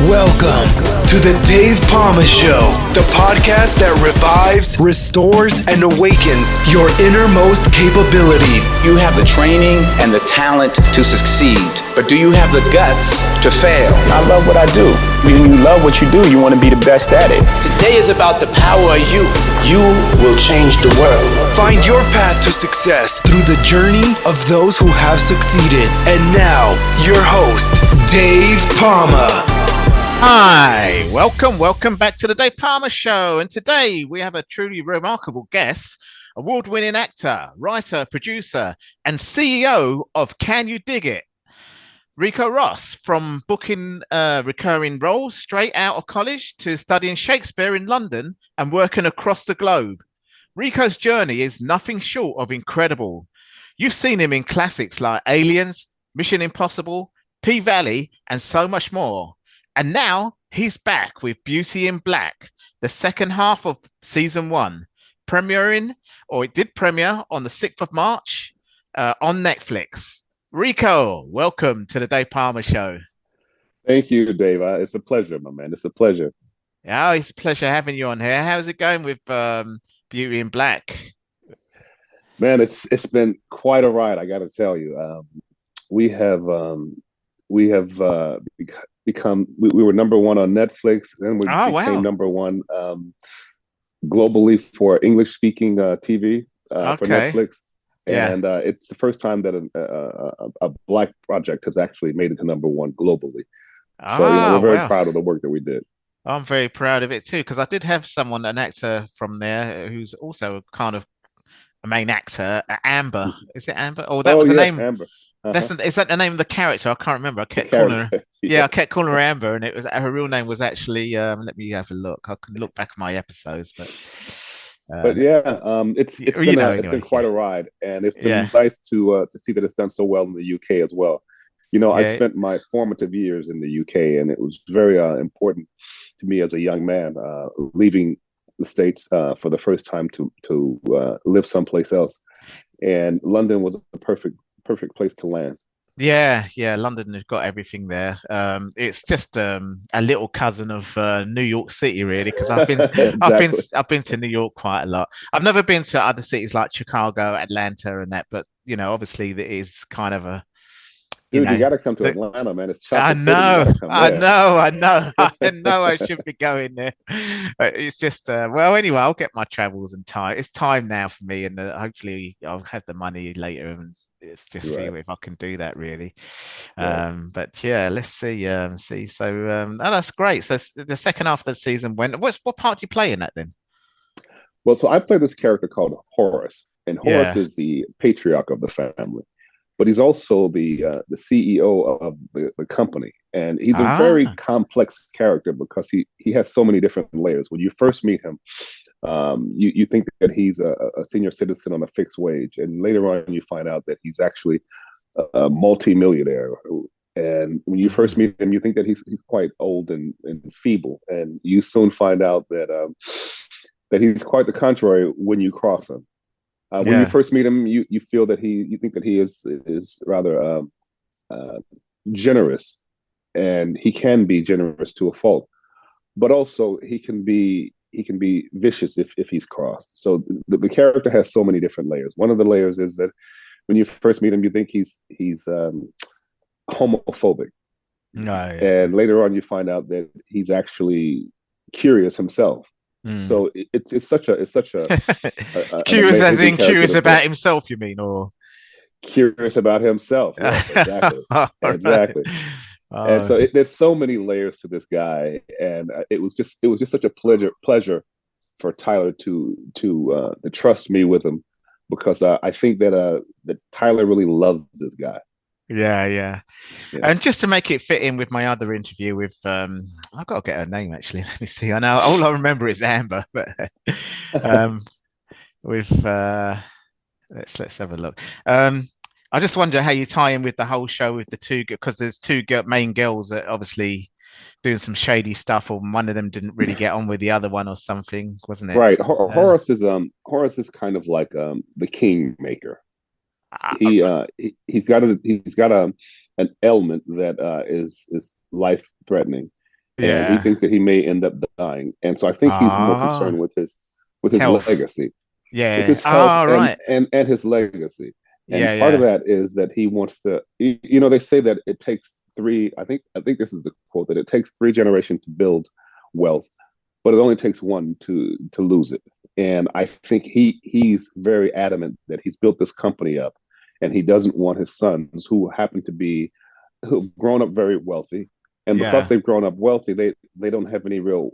Welcome to the Dave Pamah Show, the podcast that revives, restores, and awakens your innermost capabilities. You have the training and the talent to succeed, but do you have the guts to fail? I love what I do. When you love what you do, you want to be the best at it. Today is about the power of you. You will change the world. Find your path to success through the journey of those who have succeeded. And now, your host, Dave Pamah. Hi, welcome back to the Dave Pamah Show. And today we have a truly remarkable guest, award-winning actor, writer, producer, and CEO of Can You Dig It? Ricco Ross, from booking recurring roles straight out of college to studying Shakespeare in London and working across the globe. Ricco's journey is nothing short of incredible. You've seen him in classics like Aliens, Mission Impossible, P-Valley, and so much more. And now he's back with Beauty in Black, the second half of season 1, it did premiere on the 6th of March on Netflix. Ricco, welcome to the Dave Pamah Show. Thank you, Dave. It's a pleasure, my man. It's a pleasure. Yeah, it's a pleasure having you on here. How's it going with Beauty in Black? Man, it's been quite a ride, I got to tell you. We have become we were number one on Netflix, and we became number one globally for English speaking TV for Netflix. Yeah. And it's the first time that a Black project has actually made it to number one globally. So we're very proud of the work that we did. I'm very proud of it too, because I did have an actor from there who's also kind of a main actor, Amber. Is it Amber? Oh, that was the name. Amber. Is that the name of the character? I can't remember. I kept calling her. Yeah, I kept calling her Amber, and it was her real name was actually. Let me have a look. I can look back at my episodes, but yeah, it's been quite a ride, and it's been nice to see that it's done so well in the UK as well. I spent my formative years in the UK, and it was very important to me as a young man leaving the States for the first time to live someplace else, and London was the perfect place to land. Yeah, London has got everything there. It's just a little cousin of New York City, really, because I've been Exactly. I've been to New York quite a lot. I've never been to other cities like Chicago, Atlanta, and that, but it is kind of a. Dude, you got to come to Atlanta, man. It's chocolate city. I know. I know I should be going there. But it's just, anyway, I'll get my travels and time. It's time now for me, and hopefully I'll have the money later, and it's just see if I can do that, really. But yeah, let's see. So that's great. So the second half of the season what part do you play in that then? Well, so I play this character called Horace, and Horace is the patriarch of the family. But he's also the CEO of the company. And he's a very complex character because he has so many different layers. When you first meet him, you think that he's a senior citizen on a fixed wage. And later on, you find out that he's actually a multi-millionaire. And when you first meet him, you think that he's quite old and feeble. And you soon find out that he's quite the contrary when you cross him. When you first meet him, you feel that you think that he is rather generous, and he can be generous to a fault, but also he can be vicious if he's crossed. So the character has so many different layers. One of the layers is that when you first meet him, you think he's homophobic, and later on you find out that he's actually curious himself. So it's such a curious, as in curious about himself, you mean, or curious about himself? Yes, exactly. Exactly. And so there's so many layers to this guy, and it was just such a pleasure for Tyler to trust me with him, because I think that Tyler really loves this guy. Yeah. And just to make it fit in with my other interview with, I've got to get her name actually. Let me see. I know all I remember is Amber, but with let's have a look. I just wonder how you tie in with the whole show with the two, because there's two main girls that obviously doing some shady stuff, or one of them didn't really get on with the other one or something, wasn't it? Right. Horace is kind of like the kingmaker. He's got an ailment that is life threatening, and he Yeah. thinks that he may end up dying. And so I think he's more concerned Ah, with his health. legacy, with Yeah. his health, Ah, right. and his legacy. And Yeah, part of yeah. that is that he wants to. They say that it takes three. I think this is the quote, that it takes three generations to build wealth, but it only takes one to lose it. And I think he's very adamant that he's built this company up, and he doesn't want his sons, who've grown up very wealthy, and because Yeah. they've grown up wealthy, they don't have any real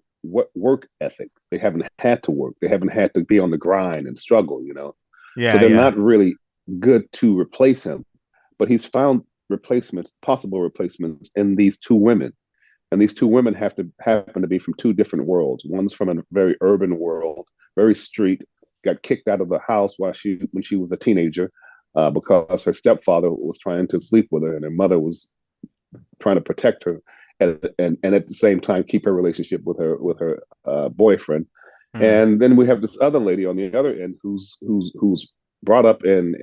work ethic. They haven't had to work. They haven't had to be on the grind and struggle. So Yeah, they're yeah. not really good to replace him. But he's found possible replacements, in these two women. And these two women happen to be from two different worlds. One's from a very urban world, very street, got kicked out of the house when she was a teenager, because her stepfather was trying to sleep with her, and her mother was trying to protect her, and at the same time keep her relationship with her boyfriend. Mm. And then we have this other lady on the other end who's brought up in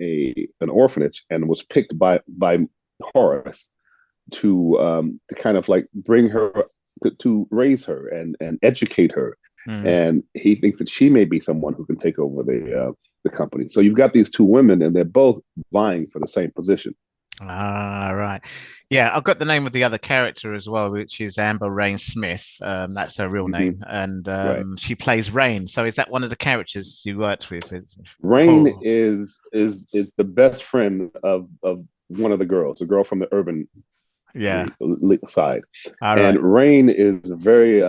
an orphanage and was picked by Horace to kind of like bring her to raise her and educate her. Mm. And he thinks that she may be someone who can take over the company. So you've got these two women, and they're both vying for the same position. Ah, right. Yeah, I've got the name of the other character as well, which is Amber Rain Smith. That's her real Hmm. name, and Right. she plays Rain. So is that one of the characters you worked with? Rain Oh, is the best friend of one of the girls, a girl from the urban yeah. side. All And right. Rain is very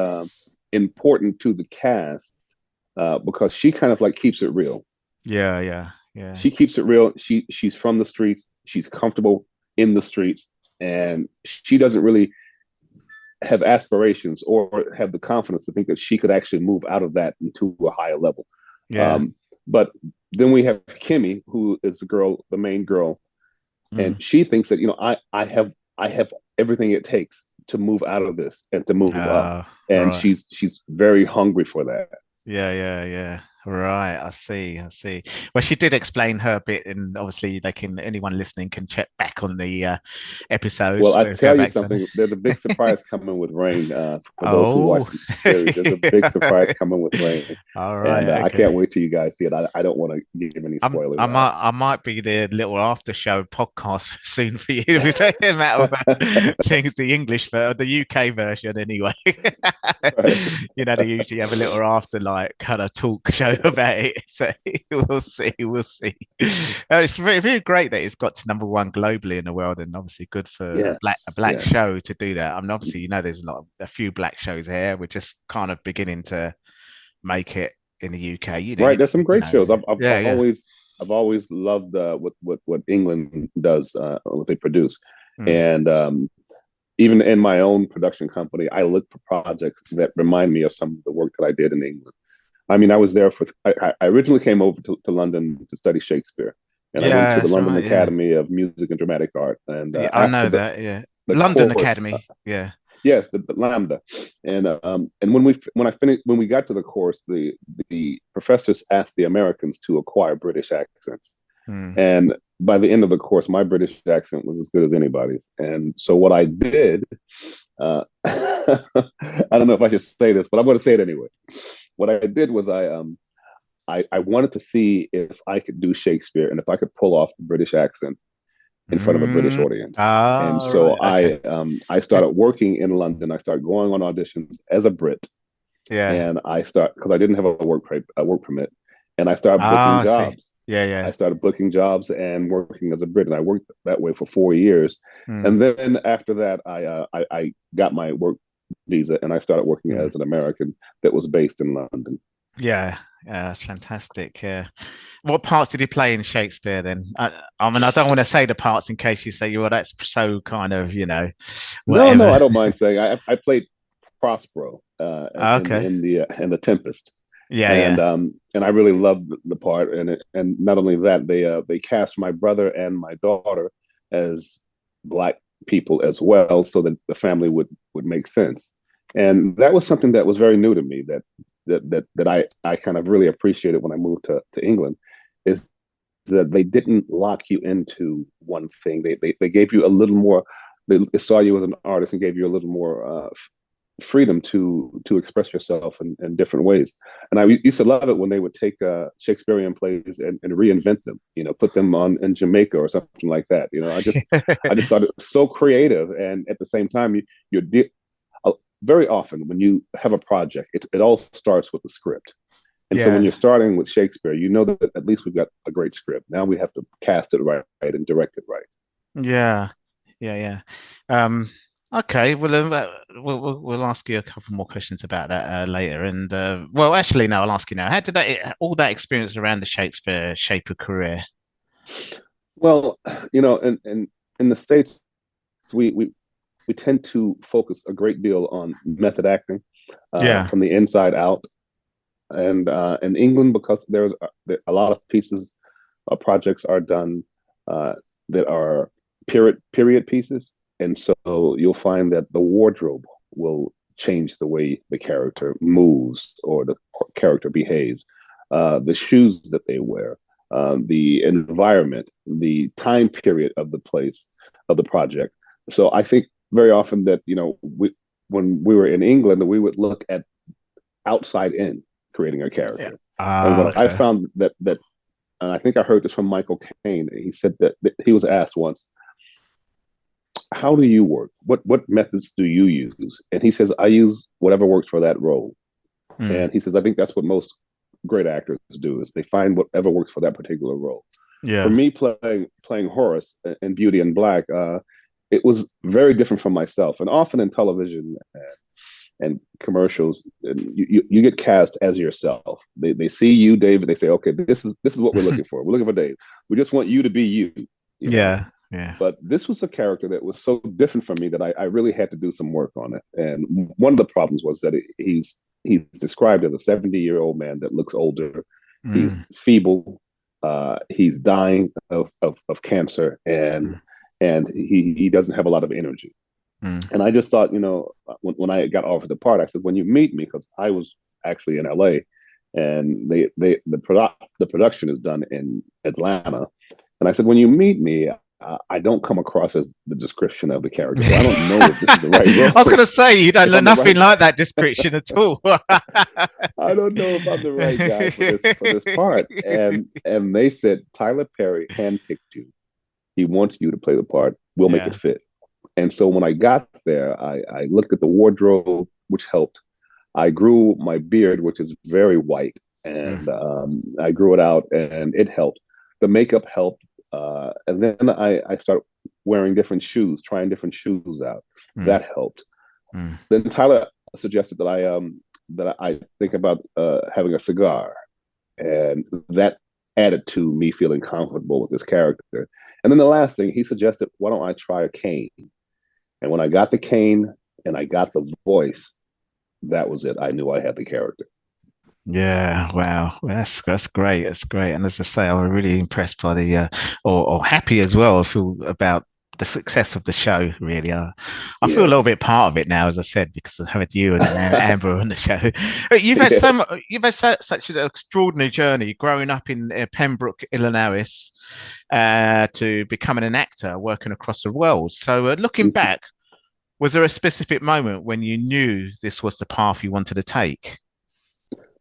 important to the cast, because she kind of like keeps it real. Yeah, yeah, yeah, She keeps it real. She's from the streets. She's comfortable in the streets, and she doesn't really have aspirations or have the confidence to think that she could actually move out of that into a higher level. yeah. But then we have Kimmy, who is the main girl, and Mm. she thinks that I have everything it takes to move out of this and to move up, and Right. she's very hungry for that. Yeah, yeah, yeah. Right. I see. I see. Well, she did explain her bit, and obviously, anyone listening can check back on the episode. Well, I Go tell you back to something. There's a big surprise coming with Rain. For those who Oh. watch the series, there's a big surprise coming with Rain, All and right. I Okay. can't wait till you guys see it. I don't want to give any spoilers. I might be the little after show podcast soon for you. If it's a matter of things, the English the UK version anyway. Right. They usually have a little after like kind of talk show about it. So we'll see, we'll see. It's very, very great that it's got to #1 globally in the world, and obviously good for a Yes. black Yeah. show to do that. I mean, obviously, there's a few black shows here. We're just kind of beginning to make it in the UK. Right. There's some great shows. Yeah, yeah. I've always loved what England does, what they produce, Mm. and even in my own production company, I look for projects that remind me of some of the work that I did in England. I mean, I was there I originally came over to London to study Shakespeare, and I went Yeah, to the that's London right. Yeah. Academy of Music and Dramatic Art. And Yeah, I after know that. Yeah. the London course, Academy. Yeah. yes, the Lambda, and when we got to the course, the professors asked the Americans to acquire British accents, Mm. and by the end of the course, my British accent was as good as anybody's. And so what I did, I don't know if I should say this, but I'm going to say it anyway. What I did was I wanted to see if I could do Shakespeare and if I could pull off the British accent in front of a British Mm. audience. And Oh, so right. Okay. I started working in London. I started going on auditions as a Brit, Yeah. and because I didn't have a work permit, and I started booking Ah, I see. jobs. Yeah, I yeah. started booking jobs and working as a Brit, and I worked that way for 4 years. Mm. And then after that, I got my work visa, and I started working Mm. as an American that was based in London. Yeah. Yeah, that's fantastic. Yeah. What parts did you play in Shakespeare then? I mean, I don't want to say the parts in case you say, well, that's so kind of, No, whatever. I don't mind saying I played Prospero Okay. in the Tempest, Yeah, and yeah. I really loved the part. And not only that, they cast my brother and my daughter as black people as well, so that the family would make sense. And that was something that was very new to me, that I kind of really appreciated when I moved to England, is that they didn't lock you into one thing. They gave you a little more. They saw you as an artist and gave you a little more freedom to express yourself in different ways. And I used to love it when they would take Shakespearean plays and reinvent them, put them on in Jamaica or something like that. I just thought it was so creative. And at the same time, very often when you have a project, it all starts with the script. And so when you're starting with Shakespeare, you know that at least we've got a great script. Now we have to cast it right and direct it right. Yeah. Okay, we'll ask you a couple more questions about that later. And well, actually, no, I'll ask you now. How did all that experience around the Shakespeare shape a career? Well, in the States, we tend to focus a great deal on method acting, from the inside out. And in England, because there's a lot of pieces, projects are done that are period pieces, and so you'll find that the wardrobe will change the way the character moves or the character behaves, the shoes that they wear, the environment, the time period of the place of the project. So I think very often that when we were in England, we would look at outside in creating a character. And what I found that I think I heard this from Michael Caine. He said that he was asked once, how do you work? What methods do you use? And he says, I use whatever works for that role. And he says, I think that's what most great actors do, is they find whatever works for that particular role. For me, playing Horace in Beauty and Black, it was very different from myself. And often in television and commercials, and you get cast as yourself. They see you, Dave, and they say, okay, this is what we're looking for. We're looking for Dave. We just want you to be you. Yeah. But this was a character that was so different from me that I really had to do some work on it. And one of the problems was that he's described as a 70-year-old man that looks older. He's feeble. He's dying of cancer, and he doesn't have a lot of energy. And I just thought, when I got offered the part, I said, when you meet me, because I was actually in LA, and the production is done in Atlanta, and I said, when you meet me, I don't come across as the description of the character. So I don't know if this is the right role. I was going to say, you don't look nothing like that description at all. I don't know if I'm the right guy for this part. And they said, Tyler Perry handpicked you. He wants you to play the part. We'll make it fit. And so when I got there, I looked at the wardrobe, which helped. I grew my beard, which is very white, and I grew it out, and it helped. The makeup helped. And then I started wearing different shoes, trying different shoes out. That helped. Then Tyler suggested that I think about having a cigar, and that added to me feeling comfortable with this character. And then the last thing, he suggested, why don't I try a cane? And when I got the cane and I got the voice, that was it. I knew I had the character. Yeah, wow, that's great. That's great. And as I say, I'm really impressed by the or happy as well. I feel about the success of the show. Really, I feel a little bit part of it now, as I said, because of having you and Amber on the show. You've had such an extraordinary journey growing up in Pembroke, Illinois, to becoming an actor, working across the world. So, looking back, was there a specific moment when you knew this was the path you wanted to take?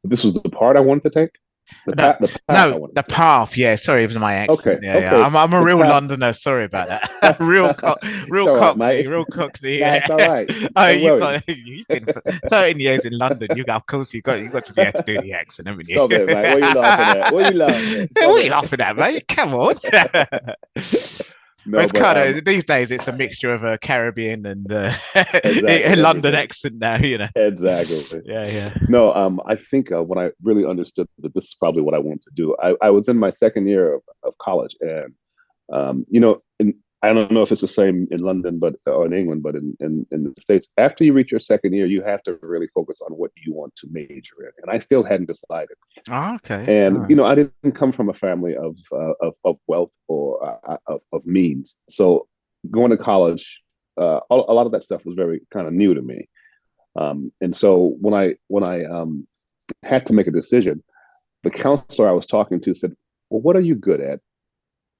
This was the part I wanted to take? The path. Yeah, sorry, it was my accent. Okay. Yeah. I'm a real Londoner. Sorry about that. real Cockney. Yeah. That's all right. You've been 13 years in London. Of course, you got to be able to do the accent, haven't you? Stop it, mate. What are you laughing at? What are you laughing at, mate? Come on. No, it's kind of these days. It's a mixture of a Caribbean and a London accent now. Exactly. Yeah. No, I think when I really understood that this is probably what I wanted to do, I was in my second year of college, and I don't know if it's the same in London, or in England, but in the States, after you reach your second year, you have to really focus on what you want to major in. And I still hadn't decided. Oh, okay. And I didn't come from a family of wealth or of means, so going to college, a lot of that stuff was very kind of new to me. And so when I had to make a decision, the counselor I was talking to said, "Well, what are you good at?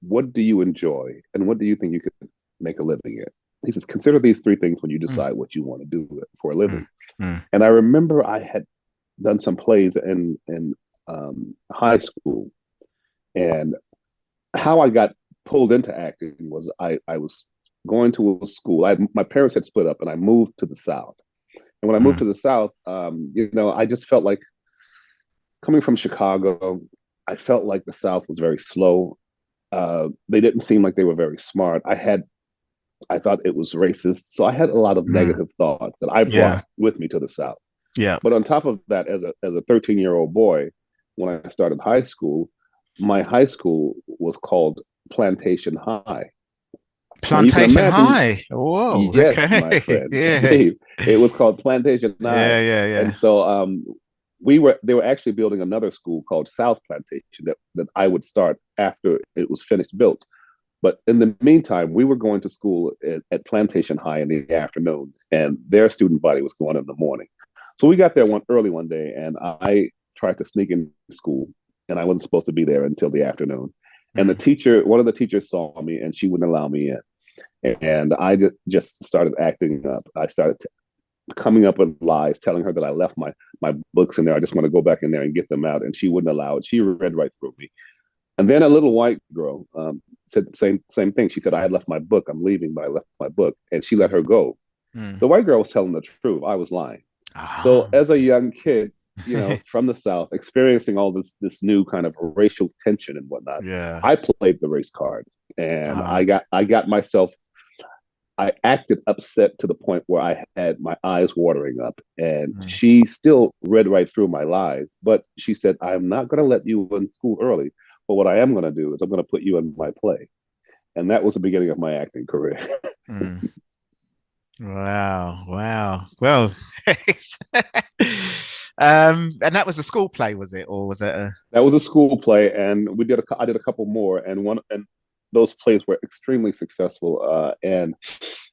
What do you enjoy? And what do you think you could make a living at?" He says, "Consider these three things when you decide what you want to do for a living." And I remember I had done some plays in high school, and how I got pulled into acting was I was going to a school. My parents had split up, and I moved to the South. And when I moved to the South, I just felt like coming from Chicago, I felt like the South was very slow. They didn't seem like they were very smart. I thought it was racist. So I had a lot of negative thoughts that I brought with me to the South. Yeah. But on top of that, as a 13-year-old boy, when I started high school, my high school was called Plantation High. Plantation High. Whoa. Yes, okay. my friend. Yeah. Dave, it was called Plantation High. Yeah. And so they were actually building another school called South Plantation that I would start after it was finished built. But in the meantime, we were going to school at Plantation High in the afternoon, and their student body was going in the morning. So we got there early one day, and I tried to sneak in school, and I wasn't supposed to be there until the afternoon. And one of the teachers saw me, and she wouldn't allow me in. And I just started acting up. I started coming up with lies, telling her that I left my books in there. I just want to go back in there and get them out. And she wouldn't allow it. She read right through me. And then a little white girl said the same thing. She said, I had left my book. I'm leaving, but I left my book. And she let her go. The white girl was telling the truth. I was lying. So as a young kid, from the South, experiencing all this new kind of racial tension and whatnot, I played the race card. And I got myself, I acted upset to the point where I had my eyes watering up. And she still read right through my lies. But she said, I'm not going to let you in school early. But what I am going to do is I'm going to put you in my play. And that was the beginning of my acting career. Wow. Well, and that was a school play, was it? Or was it That was a school play, and I did a couple more, and those plays were extremely successful. And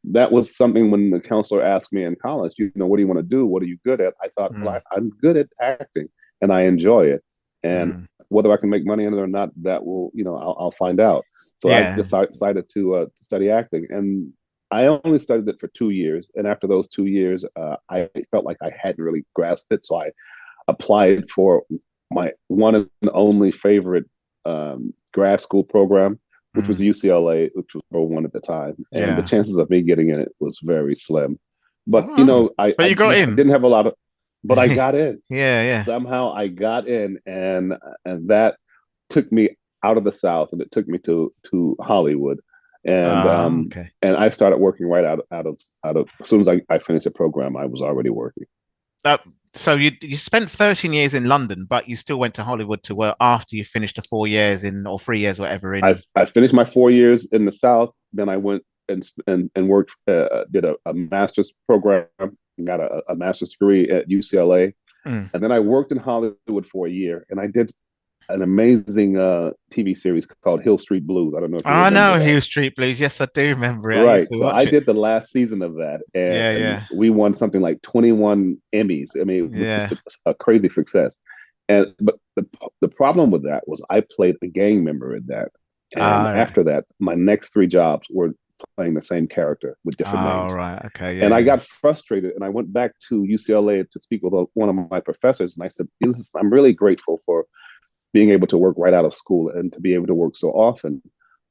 that was something when the counselor asked me in college, what do you want to do? What are you good at? I thought, well, I'm good at acting and I enjoy it. And whether I can make money in it or not, that will, I'll find out. So I decided to study acting, and I only studied it for 2 years. And after those 2 years, I felt like I hadn't really grasped it. So I applied for my one and only favorite grad school program, which was UCLA, which was #1 at the time. And the chances of me getting in it was very slim. But, I didn't have a lot of, but I got in. Somehow I got in, and that took me out of the South, and it took me to Hollywood. And and I started working right out of as soon as I finished the program, I was already working. So you spent 13 years in London, but you still went to Hollywood to work after you finished the 4 years or 3 years, whatever. I finished my 4 years in the South. Then I went and worked, did a master's program, got a master's degree at UCLA. And then I worked in Hollywood for a year, and I did an amazing TV series called Hill Street Blues. I don't know if you remember that. Hill Street Blues. Yes, I do remember it. Right. So I did the last season of that. And we won something like 21 Emmys. I mean, it was just a crazy success. But the problem with that was I played a gang member in that. And after that, my next 3 jobs were playing the same character with different names. Right. Okay. And I got frustrated, and I went back to UCLA to speak with one of my professors. And I said, I'm really grateful for being able to work right out of school and to be able to work so often.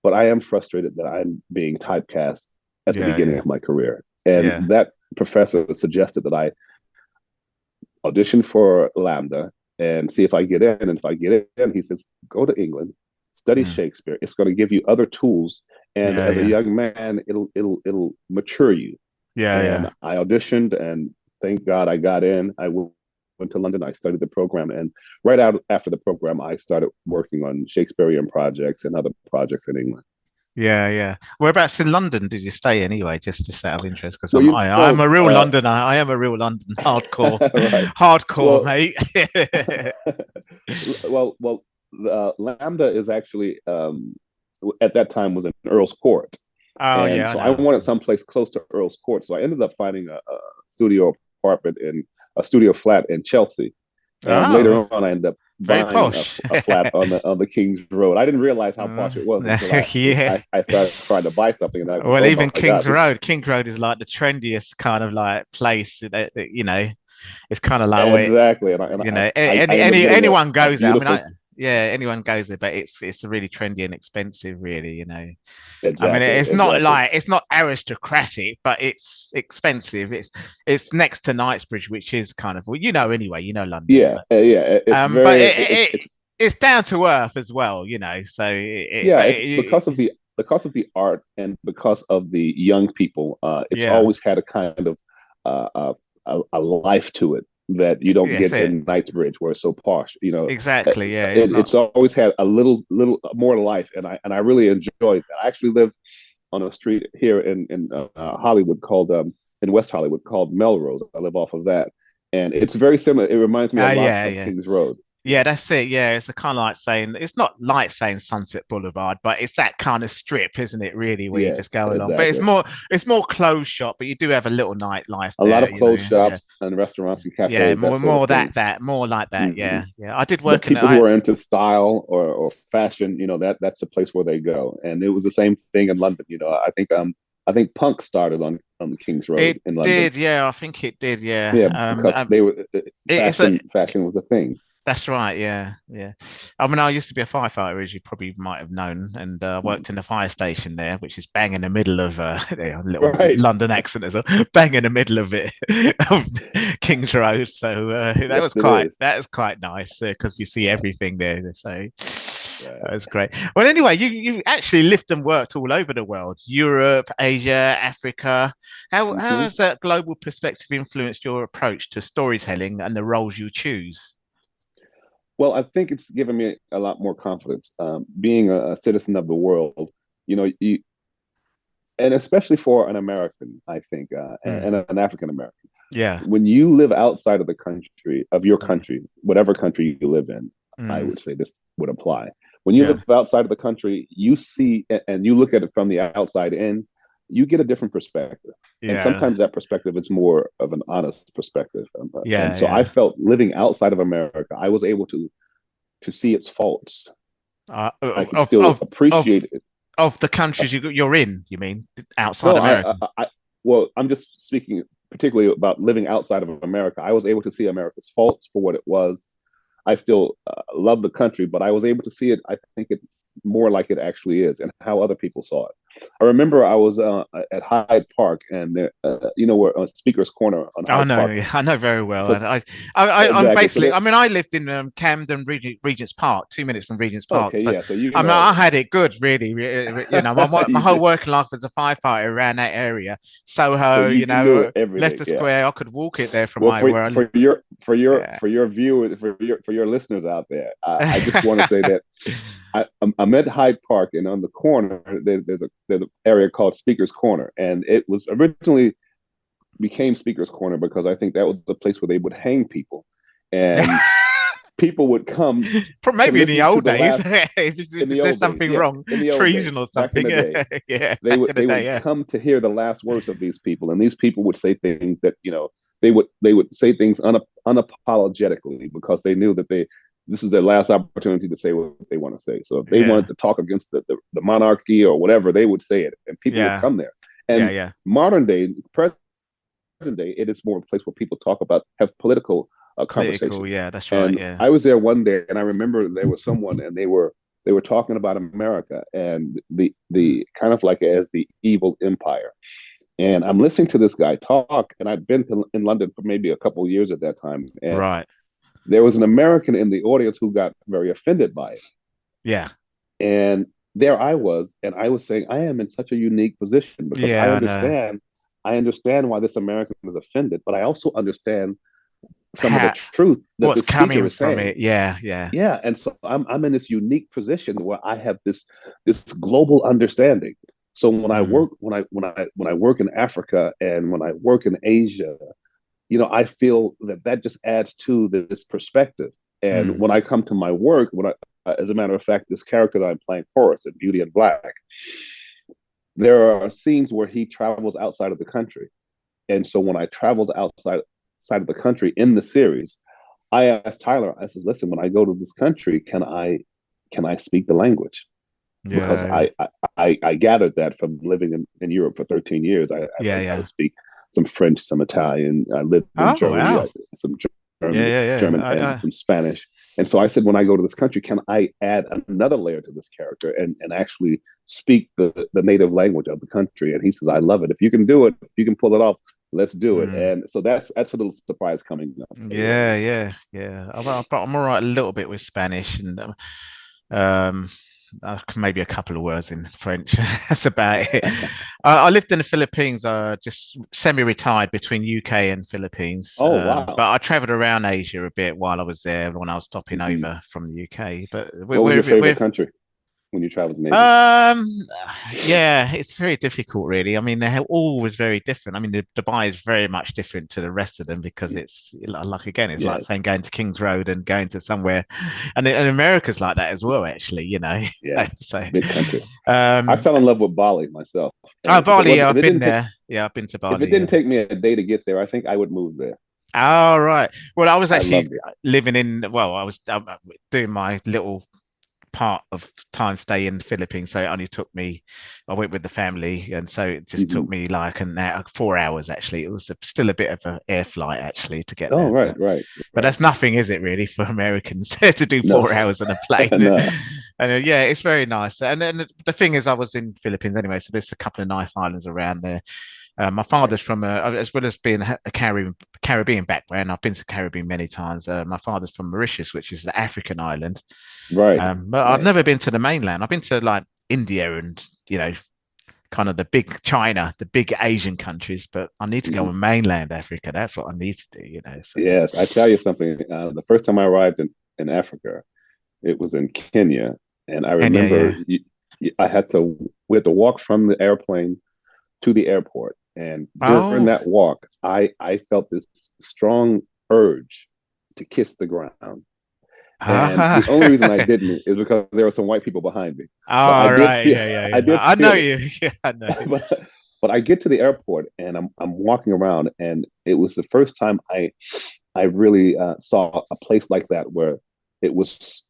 But I am frustrated that I'm being typecast at the beginning of my career. And that professor suggested that I audition for Lambda and see if I get in. And if I get in, he says, go to England, study Shakespeare. It's going to give you other tools. And as a young man, it'll mature you. And I auditioned, and thank God I got in. I went to London. I studied the program, and right out after the program, I started working on Shakespearean projects and other projects in England. Whereabouts in London did you stay anyway? Just out of interest, because I'm a real Londoner. I am a real London hardcore, hardcore, mate. Lambda is actually at that time was in Earl's Court. I wanted someplace close to Earl's Court, so I ended up finding a studio apartment in a studio flat in Chelsea. And later on, I ended up buying a flat on the King's Road. I didn't realize how posh it was until I started trying to buy something. And King's Road is like the trendiest kind of like place that it's kind of like exactly. And anyone goes there. I mean, beautiful... anyone goes there, but it's really trendy and expensive, really. Exactly. I mean, it's not like it's not aristocratic, but it's expensive. It's next to Knightsbridge, which is kind of anyway, London. Yeah, but, it's very. But it's down to earth as well, So because of the art and because of the young people, it's always had a kind of a life to it that you don't get in Knightsbridge, where it's so posh. Exactly. Yeah, it's always had a little more life, and I really enjoyed that. I actually live on a street here in Hollywood called in West Hollywood called Melrose. I live off of that, and it's very similar. It reminds me a lot of Kings Road. Yeah, that's it. Yeah, it's a kind of like saying, it's not like saying Sunset Boulevard, but it's that kind of strip, isn't it? Really, where you just go along. But it's more clothes shop, but you do have a little nightlife. A lot of clothes shops and restaurants and cafes. Yeah, more like that. Yeah. I did work in people who are into style or fashion. That's a place where they go, and it was the same thing in London. I think punk started on the King's Road in London. It did, yeah. I think it did, yeah. Yeah, because they were fashion was a thing. That's right, yeah. I mean, I used to be a firefighter, as you probably might have known, and worked in the fire station there, which is bang in the middle of a little London accent as well, bang in the middle of it, of King's Road. So that was quite nice because you see everything there. So that was great. Well, anyway, you actually lived and worked all over the world: Europe, Asia, Africa. How has that global perspective influenced your approach to storytelling and the roles you choose? Well, I think it's given me a lot more confidence. Being a citizen of the world, and especially for an American, I think, and an African American. Yeah. When you live outside of the country, of your country, whatever country you live in, I would say this would apply. When you live outside of the country, you see and you look at it from the outside in, you get a different perspective. Yeah. And sometimes that perspective is more of an honest perspective. And so I felt living outside of America, I was able to see its faults. I could still appreciate it. Of the countries you're in, you mean, outside America? I'm just speaking particularly about living outside of America. I was able to see America's faults for what it was. I still love the country, but I was able to see it, I think, it more like it actually is and how other people saw it. I remember I was at Hyde Park, and where Speaker's Corner on Hyde Park. I know very well. So, I'm basically. I mean, I lived in Camden, Regent's Park, 2 minutes from Regent's Park. Okay, so I had it good, really. My whole working life as a firefighter around that area, Soho, Leicester Square. I could walk it there from where I live. For your viewers, for your listeners out there, I just want to say that I'm at Hyde Park, and on the corner there's an area called Speaker's Corner, and it was originally became Speaker's Corner because I think that was the place where they would hang people, and people would come. Maybe in the old days, is there something wrong, treason or something? They would come to hear the last words of these people, and these people would say things that they would say things unapologetically because they knew that this is their last opportunity to say what they want to say. So if they wanted to talk against the monarchy or whatever, they would say it, and people would come there. And modern day, present day, it is more a place where people have political conversations. Yeah, that's right. And I was there one day, and I remember there was someone, and they were talking about America and the kind of like as the evil empire. And I'm listening to this guy talk, and I'd been in London for maybe a couple of years at that time. And there was an American in the audience who got very offended by it. Yeah. And there I was, and I was saying, I am in such a unique position because I understand why this American is offended, but I also understand some of the truth that what's the coming is from saying. It. Yeah. And so I'm in this unique position where I have this global understanding. So when I work in Africa and when I work in Asia, I feel that just adds to this perspective. And when I come to my work, as a matter of fact, this character that I'm playing, Horace in Beauty and Black, there are scenes where he travels outside of the country. And so when I traveled outside of the country in the series, I asked Tyler, I said, listen, when I go to this country, can I speak the language? Because I gathered that from living in Europe for 13 years. I speak some French, some Italian. I lived in Germany, some German, and some Spanish. And so I said, when I go to this country, can I add another layer to this character and actually speak the native language of the country? And he says, I love it. If you can do it, if you can pull it off, let's do it. And so that's a little surprise coming up. Yeah. I'm all right a little bit with Spanish, and maybe a couple of words in French. That's about it. I lived in the Philippines, just semi-retired between UK and Philippines. Oh, wow. But I traveled around Asia a bit while I was there when I was stopping over from the UK. But what was your favorite country when you traveled in Asia? Yeah, it's very difficult, really. I mean, they're always very different. I mean, Dubai is very much different to the rest of them because it's like like saying going to King's Road and going to somewhere, and America's like that as well, actually. Yeah, so big country. I fell in love with Bali myself. Bali, I've been there. Yeah, I've been to Bali. If it didn't take me a day to get there, I think I would move there. Oh, right. Well, I was actually living in. Well, I was doing my little part of time stay in the Philippines, so it only took me, I went with the family, and so it just took me like 4 hours. Actually, it was still a bit of an air flight actually to get there. Right. But that's nothing, is it, really, for Americans to do 4 hours on a plane? No. And yeah, it's very nice. And then the thing is, I was in Philippines anyway, so there's a couple of nice islands around there. My father's from as well as being a Caribbean background. I've been to Caribbean many times. My father's from Mauritius, which is the African island. Right. But I've never been to the mainland. I've been to like India and kind of the big China, the big Asian countries. But I need to go on mainland Africa. That's what I need to do. So. Yes, I tell you something. The first time I arrived in Africa, it was in Kenya, and I remember we had to walk from the airplane to the airport. And during that walk, I felt this strong urge to kiss the ground. And the only reason I didn't is because there were some white people behind me. Oh, right. I know you. Yeah, I know. But I get to the airport and I'm walking around, and it was the first time I really saw a place like that where it was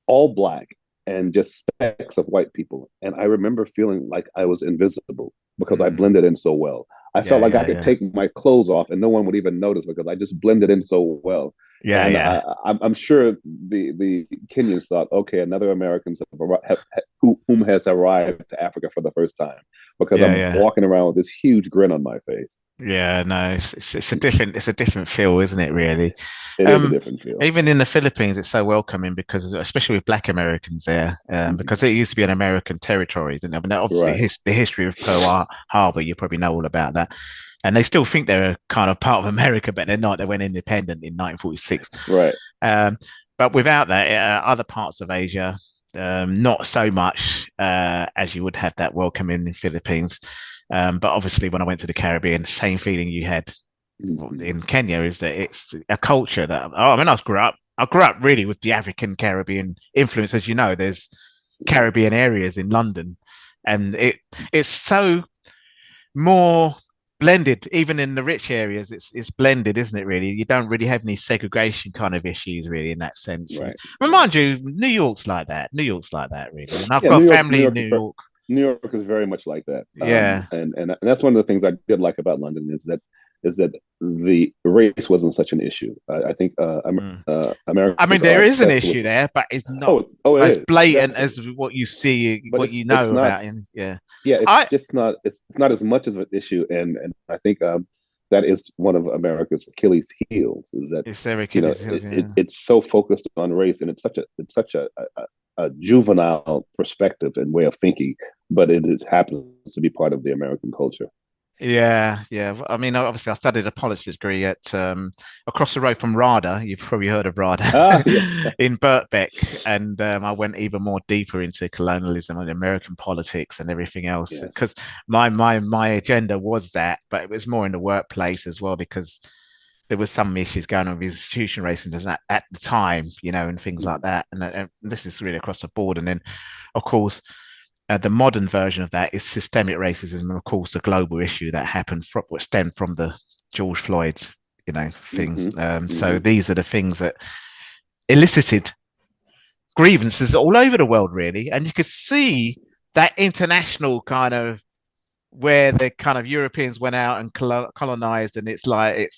all Black and just specks of white people. And I remember feeling like I was invisible because I blended in so well. I felt like I could take my clothes off and no one would even notice because I just blended in so well. I'm sure the Kenyans thought, okay, another American whom has arrived to Africa for the first time, because I'm walking around with this huge grin on my face. Yeah, no, it's a different feel, isn't it? Really, it is a different feel. Even in the Philippines, it's so welcoming because, especially with Black Americans there, because it used to be an American territory, didn't it? But obviously, the history of Pearl Harbor, you probably know all about that. And they still think they're kind of part of America, but they're not. They went independent in 1946. Right. But without that, other parts of Asia, not so much as you would have that welcome in the Philippines. But obviously, when I went to the Caribbean, the same feeling you had in Kenya is that it's a culture that, I grew up really with the African Caribbean influence. As you know, there's Caribbean areas in London, and it's so more blended. Even in the rich areas, it's blended, isn't it? Really, you don't really have any segregation kind of issues, really, in that sense. Right. But mind you, New York's like that, really. And I've got family in New York. New York is very much like that. Yeah. And that's one of the things I did like about London is that the race wasn't such an issue. I think America. I mean, there is an issue there, but it's not as blatant as what you see, but what you know about. It's not as much of an issue, and I think that is one of America's Achilles heels. Is that it's so focused on race, and it's such a juvenile perspective and way of thinking, but it happens to be part of the American culture. Yeah. I mean, obviously, I studied a politics degree at across the road from RADA. You've probably heard of RADA in Birkbeck, and I went even more deeper into colonialism and American politics and everything else because my agenda was that, but it was more in the workplace as well because there was some issues going on with institutional racism at the time, and things like that. And this is really across the board. And then, of course, the modern version of that is systemic racism, and of course, a global issue that happened what stemmed from the George Floyd, thing. So these are the things that elicited grievances all over the world, really. And you could see that international kind of where the kind of Europeans went out and colonized, and it's like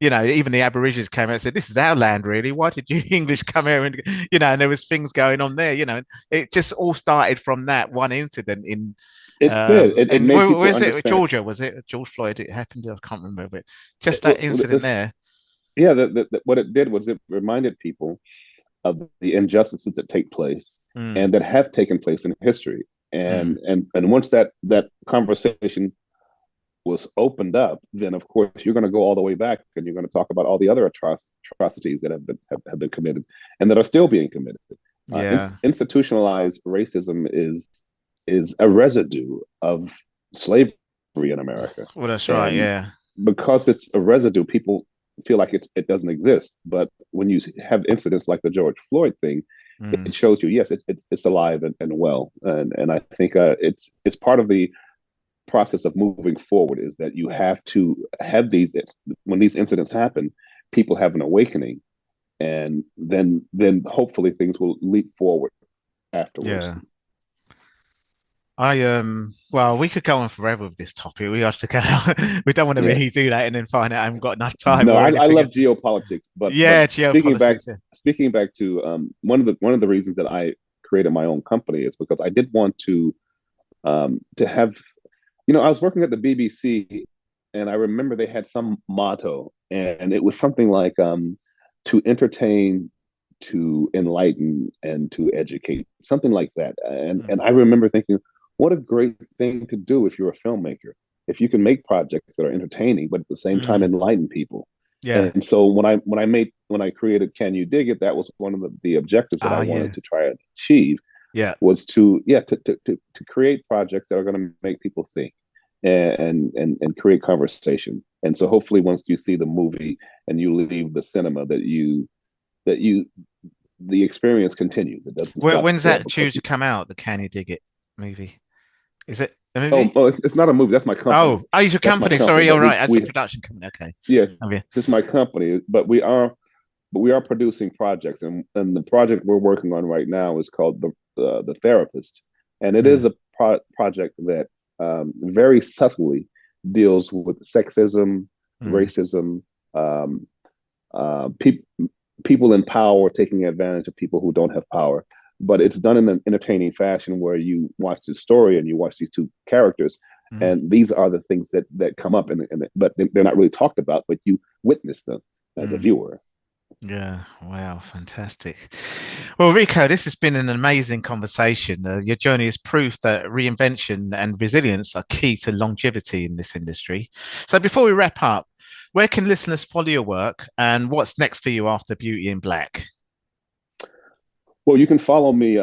even the Aborigines came out and said, "This is our land, really. Why did you English come here?" And and there was things going on there. It just all started from that one incident in. It did. It made people where's understand. it? Georgia, was it? George Floyd. It happened. I can't remember, but just that incident there. Yeah, what it did was it reminded people of the injustices that take place and that have taken place in history. And once that conversation was opened up, then of course you're going to go all the way back and you're going to talk about all the other atrocities that have been committed and that are still being committed. Institutionalized racism is a residue of slavery in America. Well, that's right. Yeah, because it's a residue, people feel like it doesn't exist. But when you have incidents like the George Floyd thing, it shows you, yes, it's alive and well. And I think it's part of the process of moving forward, is that you have to have when these incidents happen, people have an awakening, and then hopefully things will leap forward afterwards. Yeah. Well, we could go on forever with this topic. We have to go. We don't want to really do that and then find out I haven't got enough time. No, I love geopolitics, but geopolitics. Speaking back to one of the reasons that I created my own company is because I did want to have, I was working at the BBC, and I remember they had some motto, and it was something like to entertain, to enlighten, and to educate, something like that. And I remember thinking, what a great thing to do if you're a filmmaker, if you can make projects that are entertaining but at the same time enlighten people. Yeah. And so when I created Can You Dig It, that was one of the objectives that I wanted to try and achieve. Yeah. Was to create projects that are going to make people think and create conversation. And so hopefully once you see the movie and you leave the cinema, the experience continues. It doesn't stop. When's that due to come out, the Can You Dig It movie? Is it a movie? Oh, it's not a movie. That's my company. Oh, it's your company. Sorry, you're right. As a production company. Okay. Yes, this is my company. But we are producing projects, and the project we're working on right now is called the Therapist, and it is a project that very subtly deals with sexism, racism, people in power taking advantage of people who don't have power. But it's done in an entertaining fashion where you watch the story and you watch these two characters, and these are the things that come up, but they're not really talked about, but you witness them as a viewer. Yeah, wow, fantastic. Well, Ricco, this has been an amazing conversation. Your journey is proof that reinvention and resilience are key to longevity in this industry. So before we wrap up, where can listeners follow your work, and what's next for you after Beauty in Black? Well, you can follow me.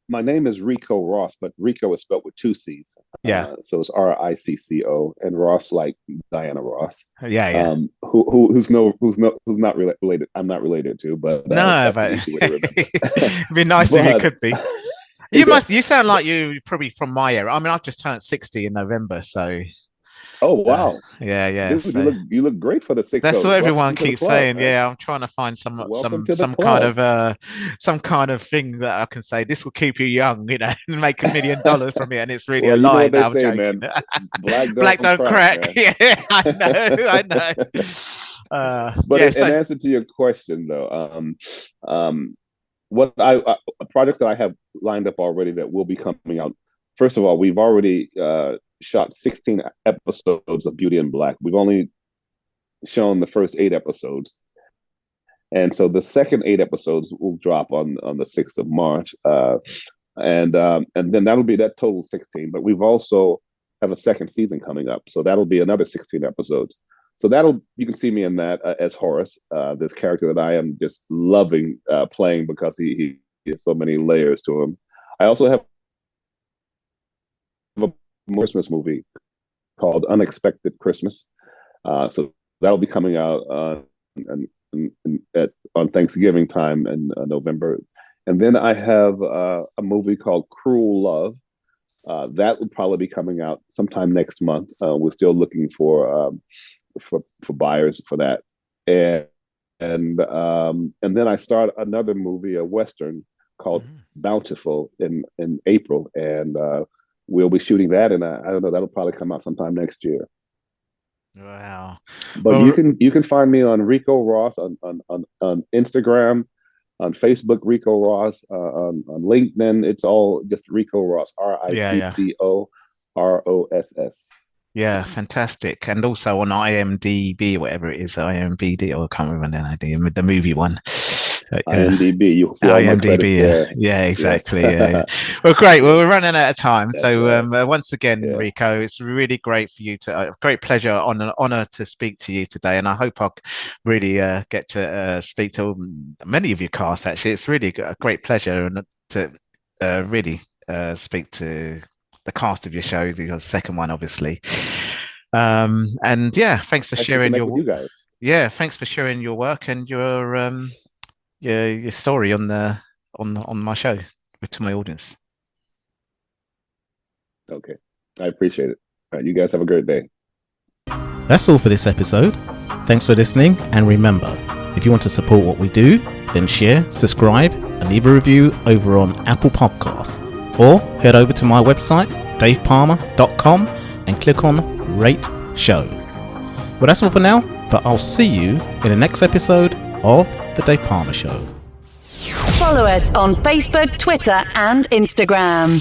My name is Ricco Ross, but Ricco is spelled with two C's. Yeah. So it's Ricco, and Ross like Diana Ross. Yeah. Who's not related. I'm not related to, but no, but it'd be nice if you could be. You sound like you're probably from my era. I mean, I've just turned 60 in November, so. Oh wow! Yeah. You look great for the 60s. That's what everyone keeps saying. Man. Yeah, I'm trying to find some kind of thing that I can say this will keep you young, and make $1 million from it, and it's really a lie. Now I'm joking. Man. Black don't crack. Yeah, I know. But in answer to your question, though, what projects that I have lined up already that will be coming out. First of all, we've already shot 16 episodes of Beauty in Black. We've only shown the first 8 episodes. And so the second 8 episodes will drop on the 6th of March. And then that'll be that total 16. But we've also have a second season coming up. So that'll be another 16 episodes. So you can see me in that as Horace, this character that I am just loving playing because he has so many layers to him. I also have a Christmas movie called Unexpected Christmas. So that'll be coming out on Thanksgiving time in November. And then I have a movie called Cruel Love. That will probably be coming out sometime next month. We're still looking for buyers for that. And then I start another movie, a Western called Bountiful in April. And we'll be shooting that, and I don't know, that'll probably come out sometime next year. Wow! But you can find me on Ricco Ross on Instagram, on Facebook, Ricco Ross, on LinkedIn. It's all just Ricco Ross, RICCO ROSS. Yeah, fantastic. And also on IMDb, whatever it is, IMBD, or I can't remember the movie one. IMDb, you'll see all my credits there. Yeah, exactly. Yes. Well, great. Well, we're running out of time. That's so right. once again, Ricco, it's really great for you great pleasure, honor to speak to you today. And I hope I really get to speak to many of your cast, actually. It's really a great pleasure and to really speak to the cast of your show, your second one, obviously. And yeah, thanks for sharing you guys. Yeah, thanks for sharing your work and your story on my show to my audience. Okay, I appreciate it. All right, you guys have a great day. That's all for this episode. Thanks for listening, and remember, if you want to support what we do, then share, subscribe, and leave a review over on Apple Podcasts. Or head over to my website, davepamah.com, and click on Rate Show. Well, that's all for now, but I'll see you in the next episode of The Dave Pamah Show. Follow us on Facebook, Twitter, and Instagram.